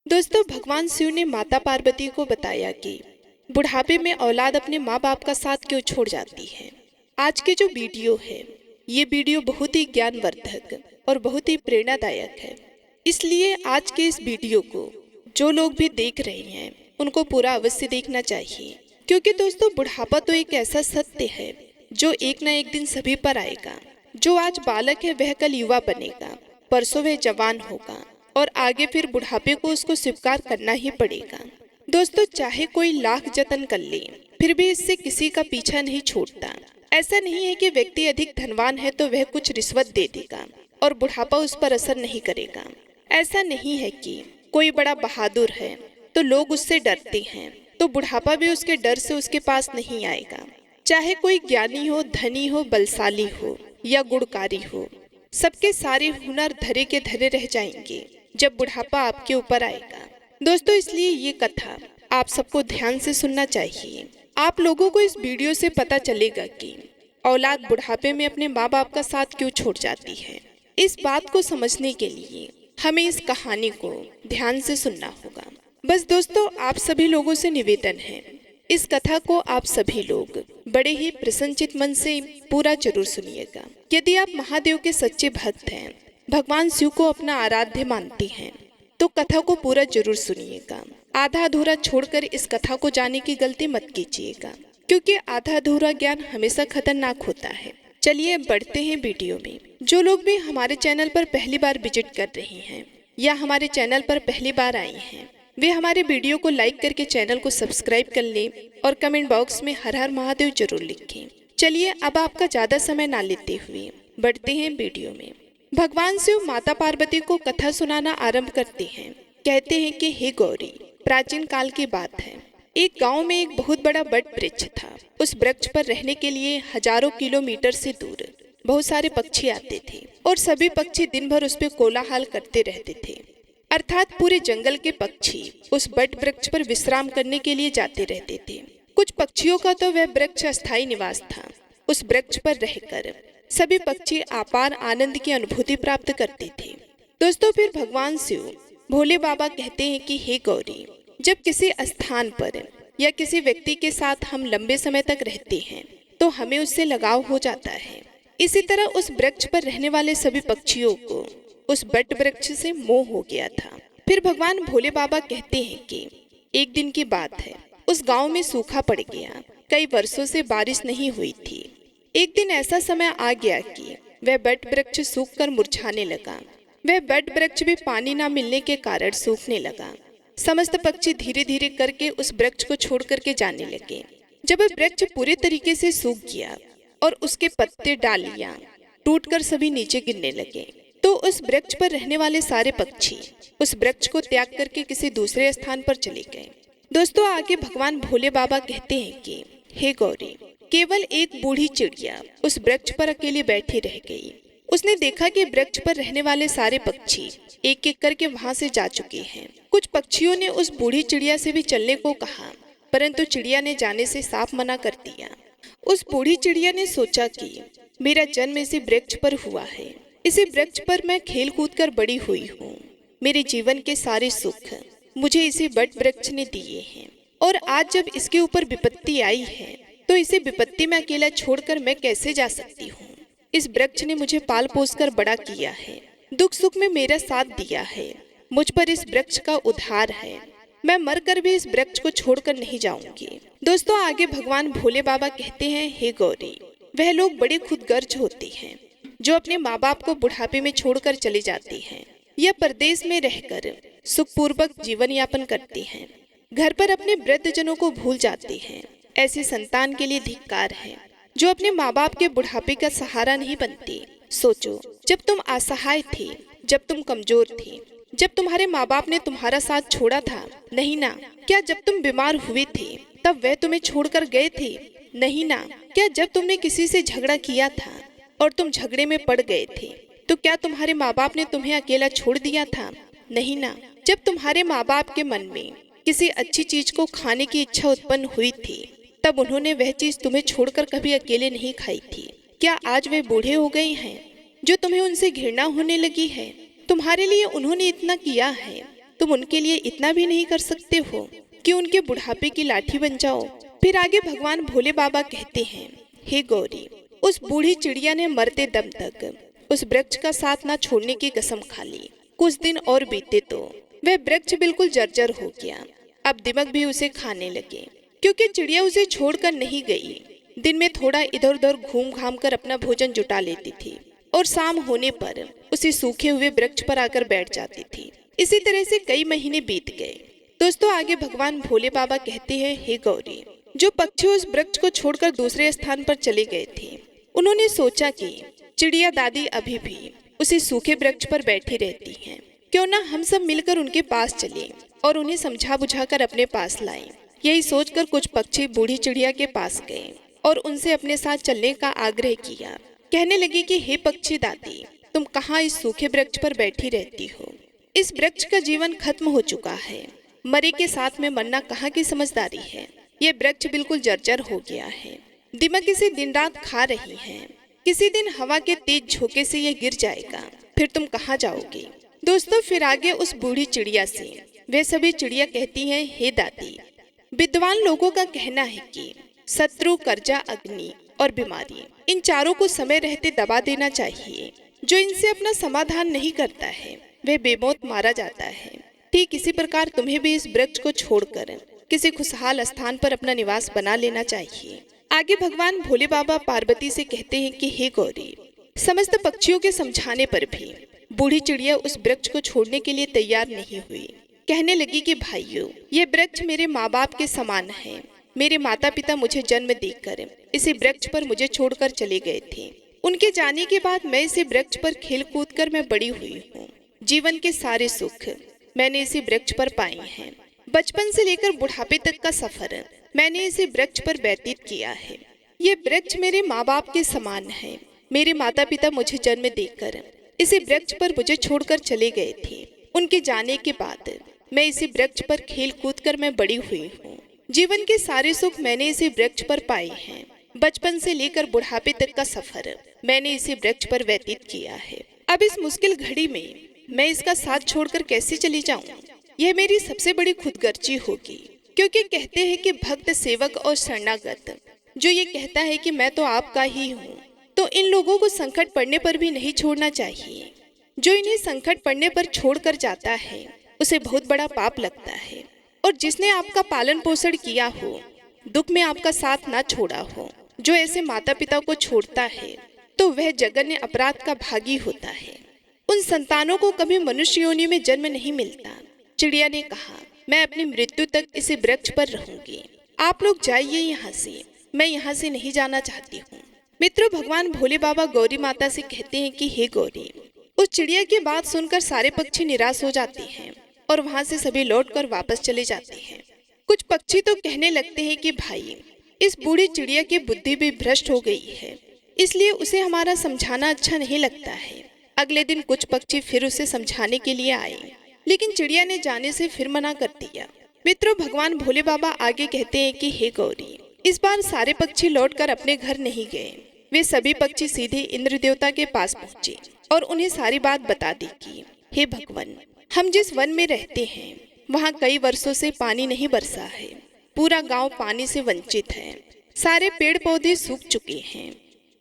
दोस्तों, भगवान शिव ने माता पार्वती को बताया कि बुढ़ापे में औलाद अपने माँ बाप का साथ क्यों छोड़ जाती है। आज के जो वीडियो है, ये वीडियो बहुत ही ज्ञानवर्धक और बहुत ही प्रेरणादायक है। इसलिए आज के इस वीडियो को जो लोग भी देख रहे हैं उनको पूरा अवश्य देखना चाहिए, क्योंकि दोस्तों बुढ़ापा तो एक ऐसा सत्य है जो एक न एक दिन सभी पर आएगा। जो आज बालक है वह कल युवा बनेगा, परसों वह जवान होगा और आगे फिर बुढ़ापे को उसको स्वीकार करना ही पड़ेगा। दोस्तों, चाहे कोई लाख जतन कर ले फिर भी इससे किसी का पीछा नहीं छूटता। ऐसा नहीं है कि व्यक्ति अधिक धनवान है तो वह कुछ रिश्वत दे देगा और बुढ़ापा उस पर असर नहीं करेगा। ऐसा नहीं है कि कोई बड़ा बहादुर है तो लोग उससे डरते हैं तो बुढ़ापा भी उसके डर से उसके पास नहीं आएगा। चाहे कोई ज्ञानी हो, धनी हो, बलशाली हो या गुणकारी हो, सबके सारे हुनर धरे के धरे रह जाएंगे जब बुढ़ापा आपके ऊपर आएगा। दोस्तों, इसलिए ये कथा आप सबको ध्यान से सुनना चाहिए। आप लोगों को इस वीडियो से पता चलेगा कि औलाद बुढ़ापे में अपने माँ बाप का साथ क्यों छोड़ जाती है। इस बात को समझने के लिए हमें इस कहानी को ध्यान से सुनना होगा। बस दोस्तों, आप सभी लोगों से निवेदन है, इस कथा को आप सभी लोग बड़े ही प्रसन्नचित मन से पूरा जरूर सुनिएगा। यदि आप महादेव के सच्चे भक्त हैं, भगवान शिव को अपना आराध्य मानते हैं, तो कथा को पूरा जरूर सुनिएगा। आधा अधूरा छोड़कर इस कथा को जाने की गलती मत कीजिएगा, क्योंकि आधा अधूरा ज्ञान हमेशा खतरनाक होता है। चलिए अब बढ़ते हैं वीडियो में। जो लोग भी हमारे चैनल पर पहली बार विजिट कर रहे हैं या हमारे चैनल पर पहली बार आए हैं, वे हमारे वीडियो को लाइक करके चैनल को सब्सक्राइब कर लें और कमेंट बॉक्स में हर हर महादेव जरूर लिखें। चलिए अब आपका ज्यादा समय ना लेते हुए बढ़ते हैं वीडियो में। भगवान शिव माता पार्वती को कथा सुनाना आरंभ करते हैं। कहते हैं कि हे गौरी, प्राचीन काल की बात है। एक गांव में एक बहुत बड़ा वट वृक्ष था। उस वृक्ष पर रहने के लिए हजारों किलोमीटर से दूर बहुत सारे पक्षी आते थे और सभी पक्षी दिन भर उस पर कोलाहल करते रहते थे। अर्थात पूरे जंगल के पक्षी उस वट वृक्ष पर विश्राम करने के लिए जाते रहते थे। कुछ पक्षियों का तो वह वृक्ष अस्थायी निवास था। उस वृक्ष पर रहकर सभी पक्षी अपार आनंद की अनुभूति प्राप्त करते थे। दोस्तों, फिर भगवान शिव भोले बाबा कहते हैं कि हे गौरी, जब किसी स्थान पर या किसी व्यक्ति के साथ हम लंबे समय तक रहते हैं तो हमें उससे लगाव हो जाता है। इसी तरह उस वृक्ष पर रहने वाले सभी पक्षियों को उस वट वृक्ष से मोह हो गया था। फिर भगवान भोले बाबा कहते हैं कि एक दिन की बात है, उस गांव में सूखा पड़ गया। कई वर्षों से बारिश नहीं हुई थी। एक दिन ऐसा समय आ गया कि वह वट वृक्ष सूखकर मुरझाने लगा। वह वट वृक्ष भी पानी न मिलने के कारण सूखने लगा। समस्त पक्षी धीरे धीरे करके उस वृक्ष को छोड़ करके जाने लगे। जब वह वृक्ष पूरे तरीके से सूख गया और उसके पत्ते, डालियां टूटकर सभी नीचे गिरने लगे, तो उस वृक्ष पर रहने वाले सारे पक्षी उस वृक्ष को त्याग करके किसी दूसरे स्थान पर चले गए। दोस्तों, आगे भगवान भोले बाबा कहते हैं कि हे गौरी, केवल एक बूढ़ी चिड़िया उस वृक्ष पर अकेली बैठी रह गई। उसने देखा कि वृक्ष पर रहने वाले सारे पक्षी एक एक करके वहां से जा चुके हैं। कुछ पक्षियों ने उस बूढ़ी चिड़िया से भी चलने को कहा, परंतु चिड़िया ने जाने से साफ मना कर दिया। उस बूढ़ी चिड़िया ने सोचा कि मेरा जन्म इसी वृक्ष पर हुआ है, इसी वृक्ष पर मैं खेल कूद कर बड़ी हुई हूँ। मेरे जीवन के सारे सुख मुझे इसी वट वृक्ष ने दिए हैं, और आज जब इसके ऊपर विपत्ति आई है तो इसे विपत्ति में अकेला छोड़कर मैं कैसे जा सकती हूँ। इस वृक्ष ने मुझे पाल पोस कर बड़ा किया है, दुख सुख में मेरा साथ दिया है। मुझ पर इस वृक्ष का उद्धार है। मैं मरकर भी इस वृक्ष को छोड़कर नहीं जाऊंगी। दोस्तों, आगे भगवान भोले बाबा कहते हैं, हे गौरी, वह लोग बड़े खुदगर्ज होते हैं जो अपने माँ बाप को बुढ़ापे में छोड़कर चले जाते हैं या परदेश में रहकर सुखपूर्वक जीवन यापन करते हैं। घर पर अपने वृद्धजनों को भूल जाते हैं। ऐसी संतान के लिए धिक्कार है जो अपने माँ बाप के बुढ़ापे का सहारा नहीं बनती। सोचो, जब तुम असहाय थे, जब तुम कमजोर थे, जब तुम्हारे माँ बाप ने तुम्हारा साथ छोड़ा था, नहीं ना? क्या जब तुम बीमार हुए थे तब वह तुम्हें छोड़कर गए थे, नहीं ना? क्या जब तुमने किसी से झगड़ा किया था और तुम झगड़े में पड़ गए थे तो क्या तुम्हारे माँ बाप ने तुम्हें अकेला छोड़ दिया था, नहीं ना? जब तुम्हारे माँ बाप के मन में किसी अच्छी चीज को खाने की इच्छा उत्पन्न हुई थी तब उन्होंने वह चीज तुम्हें छोड़कर कभी अकेले नहीं खाई थी। क्या आज वे बूढ़े हो गए हैं जो तुम्हें उनसे घृणा होने लगी है? तुम्हारे लिए उन्होंने इतना किया है, तुम उनके लिए इतना भी नहीं कर सकते हो कि उनके बुढ़ापे की लाठी बन जाओ। फिर आगे भगवान भोले बाबा कहते हैं, हे गौरी, उस बूढ़ी चिड़िया ने मरते दम तक उस वृक्ष का साथ ना छोड़ने की कसम खा ली। कुछ दिन और बीते तो वह वृक्ष बिल्कुल जर्जर हो गया। अब दीमक भी उसे खाने लगे, क्योंकि चिड़िया उसे छोड़कर नहीं गई। दिन में थोड़ा इधर उधर घूम घाम कर अपना भोजन जुटा लेती थी और शाम होने पर उसी सूखे हुए वृक्ष पर आकर बैठ जाती थी। इसी तरह से कई महीने बीत गए। दोस्तों, आगे भगवान भोले बाबा कहते हैं, हे गौरी, जो पक्षी उस वृक्ष को छोड़कर दूसरे स्थान पर चले गए थे, उन्होंने सोचा कि चिड़िया दादी अभी भी उसी सूखे वृक्ष पर बैठी रहती हैं। क्यों ना हम सब मिलकर उनके पास चलें और उन्हें समझा बुझाकर अपने पास लाएं। यही सोचकर कुछ पक्षी बूढ़ी चिड़िया के पास गए और उनसे अपने साथ चलने का आग्रह किया। कहने लगे कि हे पक्षी दादी, तुम कहाँ इस सूखे वृक्ष पर बैठी रहती हो? इस वृक्ष का जीवन खत्म हो चुका है। मरे के साथ में मरना कहाँ की समझदारी है। ये वृक्ष बिल्कुल जर्जर हो गया है। दीमक इसे दिन रात खा रही है। किसी दिन हवा के तेज झोंके से ये गिर जाएगा, फिर तुम कहाँ जाओगी? दोस्तों, फिर आगे उस बूढ़ी चिड़िया से वे सभी चिड़िया कहती हैं, हे दादी, विद्वान लोगों का कहना है कि शत्रु, कर्जा, अग्नि और बीमारी, इन चारों को समय रहते दबा देना चाहिए। जो इनसे अपना समाधान नहीं करता है वह बेमौत मारा जाता है। ठीक इसी प्रकार तुम्हें भी इस वृक्ष को छोड़कर किसी खुशहाल स्थान पर अपना निवास बना लेना चाहिए। आगे भगवान भोले बाबा पार्वती से कहते हैं कि हे गौरी, समस्त पक्षियों के समझाने पर भी बूढ़ी चिड़िया उस वृक्ष को छोड़ने के लिए तैयार नहीं हुई। कहने लगी कि भाइयों, ये वृक्ष मेरे माँ बाप के समान है। मेरे माता पिता मुझे जन्म देकर इसी वृक्ष पर मुझे छोड़कर चले गए थे। उनके जाने के बाद मैं इसी वृक्ष पर खेल कूद कर मैं बड़ी हुई हूँ। जीवन के सारे सुख मैंने इसी वृक्ष पर पाए हैं। बचपन से लेकर बुढ़ापे तक का सफर मैंने इसी वृक्ष पर व्यतीत किया है। ये वृक्ष मेरे माँ बाप के समान है। मेरे माता पिता मुझे जन्म देकर इसी वृक्ष पर मुझे छोड़कर चले गए थे। उनके जाने के बाद मैं इसी वृक्ष पर खेल कूद कर मैं बड़ी हुई हूँ। जीवन के सारे सुख मैंने इसी वृक्ष पर पाए हैं। बचपन से लेकर बुढ़ापे तक का सफर मैंने इसी वृक्ष पर व्यतीत किया है। अब इस मुश्किल घड़ी में मैं इसका साथ छोड़कर कैसे चली जाऊं? यह मेरी सबसे बड़ी खुदगर्जी होगी, क्योंकि कहते हैं कि भक्त, सेवक और शरणागत जो ये कहता है कि मैं तो आपका ही हूँ, तो इन लोगों को संकट पड़ने पर भी नहीं छोड़ना चाहिए। जो इन्हें संकट पड़ने पर छोड़कर जाता है उसे बहुत बड़ा पाप लगता है। और जिसने आपका पालन पोषण किया हो, दुख में आपका साथ ना छोड़ा हो, जो ऐसे माता पिता को छोड़ता है तो वह जघन्य अपराध का भागी होता है। उन संतानों को कभी मनुष्य योनि में जन्म नहीं मिलता। चिड़िया ने कहा, मैं अपनी मृत्यु तक इसी वृक्ष पर रहूंगी। आप लोग जाइए यहाँ से, मैं यहाँ से नहीं जाना चाहती हूँ। मित्रों, भगवान भोले बाबा गौरी माता से कहते हैं कि हे गौरी, उस चिड़िया की बात सुनकर सारे पक्षी निराश हो जाते हैं और वहां से सभी लौटकर वापस चले जाते हैं। कुछ पक्षी तो कहने लगते हैं कि भाई, इस बूढ़ी चिड़िया की बुद्धि भी भ्रष्ट हो गई है, इसलिए उसे हमारा समझाना अच्छा नहीं लगता है। अगले दिन कुछ पक्षी फिर उसे समझाने के लिए आए, लेकिन चिड़िया ने जाने से फिर मना कर दिया। मित्रों, भगवान भोले बाबा आगे कहते हैं कि हे गौरी, इस बार सारे पक्षी लौटकर अपने घर नहीं गए। वे सभी पक्षी सीधे इंद्र देवता के पास पहुंचे और उन्हें सारी बात बता दी कि हे भगवान, हम जिस वन में रहते हैं वहाँ कई वर्षों से पानी नहीं बरसा है। पूरा गांव पानी से वंचित है। सारे पेड़ पौधे सूख चुके हैं।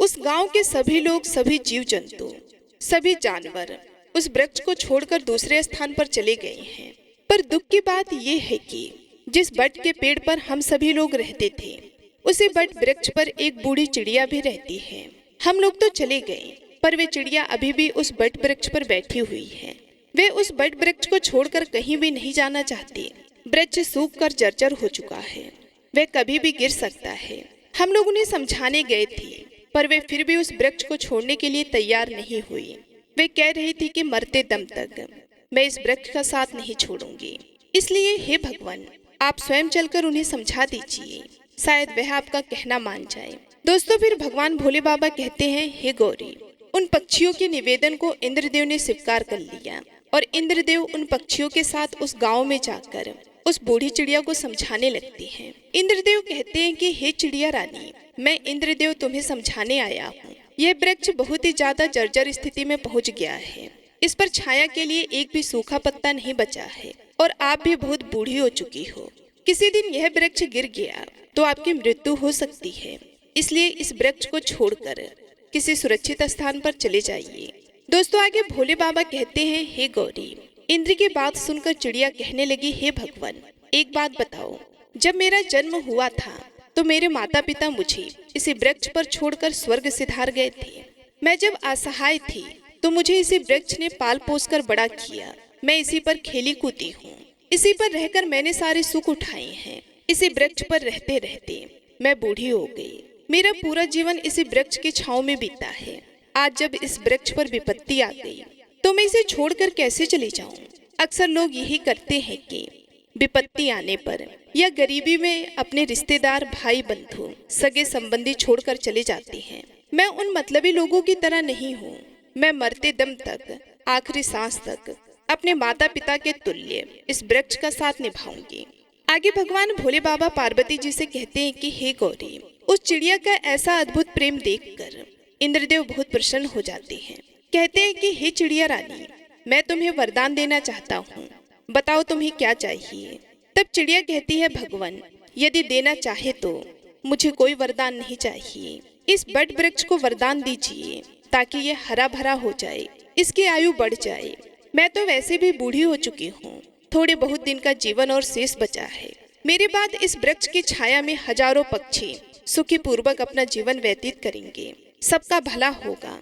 उस गांव के सभी लोग, सभी जीव जंतु, सभी जानवर उस वृक्ष को छोड़कर दूसरे स्थान पर चले गए हैं। पर दुख की बात यह है कि जिस बट के पेड़ पर हम सभी लोग रहते थे, उसी बट वृक्ष पर एक बूढ़ी चिड़िया भी रहती है। हम लोग तो चले गए, पर वे चिड़िया अभी भी उस बट वृक्ष पर बैठी हुई है। वे उस बट वृक्ष को छोड़कर कहीं भी नहीं जाना चाहती। वृक्ष सूख कर जर्जर हो चुका है, वह कभी भी गिर सकता है। हम लोग उन्हें समझाने गए थे, पर वे फिर भी उस वृक्ष को छोड़ने के लिए तैयार नहीं हुई। वे कह रही थी कि मरते दम तक मैं इस वृक्ष का साथ नहीं छोड़ूंगी। इसलिए हे भगवान, आप स्वयं चलकर उन्हें समझा दीजिए, शायद वह आपका कहना मान जाए। दोस्तों, फिर भगवान भोले बाबा कहते हैं, हे गौरी, उन पक्षियों के निवेदन को इंद्रदेव ने स्वीकार कर लिया और इंद्रदेव उन पक्षियों के साथ उस गांव में जाकर उस बूढ़ी चिड़िया को समझाने लगते हैं। इंद्रदेव कहते हैं कि हे चिड़िया रानी, मैं इंद्रदेव तुम्हें समझाने आया हूँ। यह वृक्ष बहुत ही ज्यादा जर्जर स्थिति में पहुँच गया है। इस पर छाया के लिए एक भी सूखा पत्ता नहीं बचा है और आप भी बहुत बूढ़ी हो चुकी हो। किसी दिन यह वृक्ष गिर गया तो आपकी मृत्यु हो सकती है, इसलिए इस वृक्ष को छोड़कर किसी सुरक्षित स्थान पर चले जाइए। दोस्तों आगे भोले बाबा कहते हैं, हे गौरी, इंद्र की बात सुनकर चिड़िया कहने लगी, हे भगवान, एक बात बताओ, जब मेरा जन्म हुआ था तो मेरे माता पिता मुझे इसी वृक्ष पर छोड़कर स्वर्ग सिधार गए थे। मैं जब असहाय थी तो मुझे इसी वृक्ष ने पाल पोस कर बड़ा किया। मैं इसी पर खेली कूदी हूँ, इसी पर रहकर मैंने सारे सुख उठाए हैं। इसी वृक्ष पर रहते रहते मैं बूढ़ी हो गई। मेरा पूरा जीवन इसी वृक्ष की छांव में बीता है। आज जब इस वृक्ष पर विपत्ति आ गई तो मैं इसे छोड़कर कैसे चली जाऊं? अक्सर लोग यही करते हैं कि विपत्ति आने पर या गरीबी में अपने रिश्तेदार, भाई बंधु, सगे संबंधी छोड़कर चले जाते हैं। मैं उन मतलबी लोगों की तरह नहीं हूँ। मैं मरते दम तक, आखिरी सांस तक अपने माता पिता के तुल्य इस वृक्ष का साथ निभाऊंगी। आगे भगवान भोले बाबा पार्वती जी से कहते हैं कि हे गौरी, उस चिड़िया का ऐसा अद्भुत प्रेम देखकर इंद्रदेव बहुत प्रसन्न हो जाते हैं। कहते हैं कि हे चिड़िया रानी, मैं तुम्हें वरदान देना चाहता हूँ, बताओ तुम्हें क्या चाहिए। तब चिड़िया कहती है, भगवान, यदि देना चाहे तो मुझे कोई वरदान नहीं चाहिए। इस बट वृक्ष को वरदान दीजिए ताकि ये हरा भरा हो जाए, इसकी आयु बढ़ जाए। मैं तो वैसे भी बूढ़ी हो चुकी हूँ, थोड़े बहुत दिन का जीवन और शेष बचा है। मेरे बाद इस वृक्ष की छाया में हजारों पक्षी सुखी पूर्वक अपना जीवन व्यतीत करेंगे। सबका भला होगा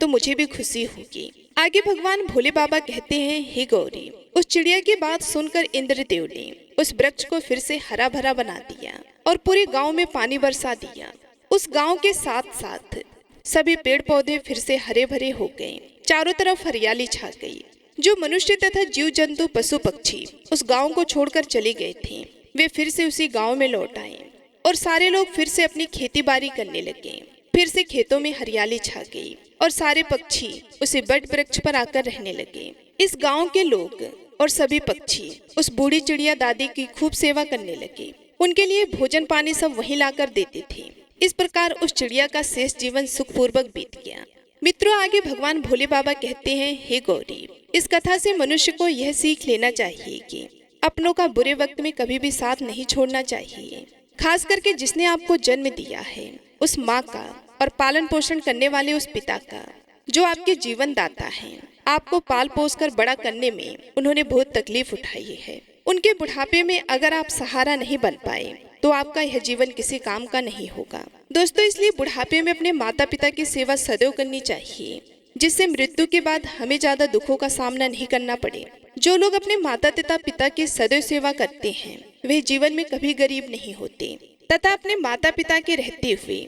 तो मुझे भी खुशी होगी। आगे भगवान भोले बाबा कहते हैं, हे गौरी, उस चिड़िया की बात सुनकर इंद्रदेव ने उस वृक्ष को फिर से हरा भरा बना दिया और पूरे गांव में पानी बरसा दिया। उस गांव के साथ साथ सभी पेड़ पौधे फिर से हरे भरे हो गए। चारों तरफ हरियाली छा गई। जो मनुष्य तथा जीव जंतु, पशु पक्षी उस गांव को छोड़कर चले गए थे, वे फिर से उसी गांव में लौट आए और सारे लोग फिर से अपनी खेती बाड़ी करने लगे। फिर से खेतों में हरियाली छा गई और सारे पक्षी उसी बट वृक्ष पर आकर रहने लगे। इस गांव के लोग और सभी पक्षी उस बूढ़ी चिड़िया दादी की खूब सेवा करने लगे। उनके लिए भोजन पानी सब वहीं लाकर देते थे। इस प्रकार उस चिड़िया का शेष जीवन सुखपूर्वक बीत गया। मित्रों, आगे भगवान भोले बाबा कहते हैं, हे गौरी, इस कथा से मनुष्य को यह सीख लेना चाहिए कि अपनों का बुरे वक्त में कभी भी साथ नहीं छोड़ना चाहिए। खास करके जिसने आपको जन्म दिया है, उस माँ का और पालन पोषण करने वाले उस पिता का, जो आपके जीवन दाता हैं। आपको पाल पोस कर बड़ा करने में उन्होंने बहुत तकलीफ उठाई है। उनके बुढ़ापे में अगर आप सहारा नहीं बन पाए तो आपका यह जीवन किसी काम का नहीं होगा। दोस्तों, इसलिए बुढ़ापे में अपने माता पिता की सेवा सदैव करनी चाहिए, जिससे मृत्यु के बाद हमें ज्यादा दुखों का सामना नहीं करना पड़े। जो लोग अपने माता तथा पिता की सदैव सेवा करते हैं, वे जीवन में कभी गरीब नहीं होते तथा अपने माता पिता के रहते हुए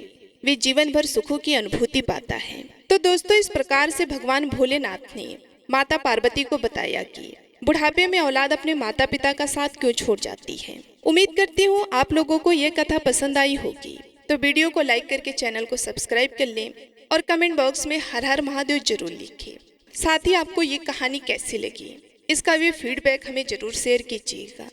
वे जीवन भर सुखों की अनुभूति पाता है। तो दोस्तों, इस प्रकार से भगवान भोलेनाथ ने माता पार्वती को बताया कि बुढ़ापे में औलाद अपने माता पिता का साथ क्यों छोड़ जाती है। उम्मीद करती हूँ आप लोगों को ये कथा पसंद आई होगी। तो वीडियो को लाइक करके चैनल को सब्सक्राइब कर लें और कमेंट बॉक्स में हर हर महादेव जरूर लिखें। साथ ही आपको ये कहानी कैसी लगी, इसका भी फीडबैक हमें जरूर शेयर कीजिएगा।